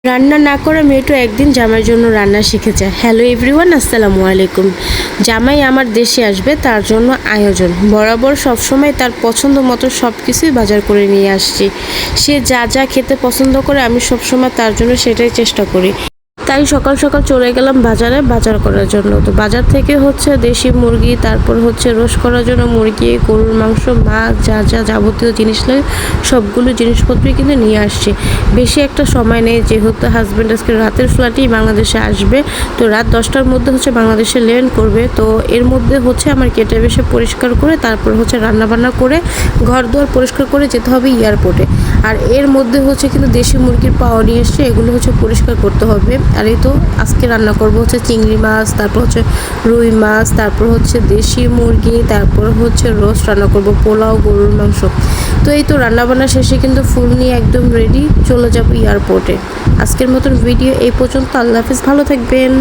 রান্না না করা মেয়েটা একদিন জামাইয়ের জন্য রান্না শিখেছে। হ্যালো এভরিওয়ান, আসসালামু আলাইকুম। জামাই আমার দেশে আসবে, তার জন্য আয়োজন বরাবর সবসময় তার পছন্দ মতো সব কিছুই বাজার করে নিয়ে আসছি। সে যা যা খেতে পছন্দ করে আমি সবসময় তার জন্য সেটাই চেষ্টা করি। তাই সকাল সকাল চলে গেলাম বাজারে বাজার করার জন্য। তো বাজার থেকে হচ্ছে দেশি মুরগি, তারপর হচ্ছে রোস্ট করার জন্য মুরগি, গরুর মাংস, মাছ, যা যা যাবতীয় জিনিস লাগে সবগুলো জিনিসপত্রই কিন্তু নিয়ে আসছি। বেশি একটা সময় নেই, যেহেতু হাজব্যান্ড আজকে রাতের ফ্লাইটেই বাংলাদেশে আসবে। তো রাত 10টার মধ্যে হচ্ছে বাংলাদেশে ল্যান্ড করবে। তো এর মধ্যে হচ্ছে আমার কেটে বেশি পরিষ্কার করে তারপর হচ্ছে রান্নাবান্না করে ঘর দুয়ার পরিষ্কার করে যেতে হবে এয়ারপোর্টে। আর এর মধ্যে হচ্ছে কিন্তু দেশি মুরগির পাওয়া নিয়ে এসছে, এগুলো হচ্ছে পরিষ্কার করতে হবে। আর এই তো আজকে রান্না করব হচ্ছে চিংড়ি মাছ, তারপর হচ্ছে রুই মাছ, তারপর হচ্ছে দেশি মুরগি, তারপর হচ্ছে রোস্ট রান্না করব, পোলাও, গরুর মাংস। তো এই তো রান্নাবান্না শেষে কিন্তু ফুল নিয়ে একদম রেডি, চলে যাব এয়ারপোর্টে। আজকের মতন ভিডিও এই পর্যন্ত। আল্লাহ হাফিজ, ভালো থাকবেন।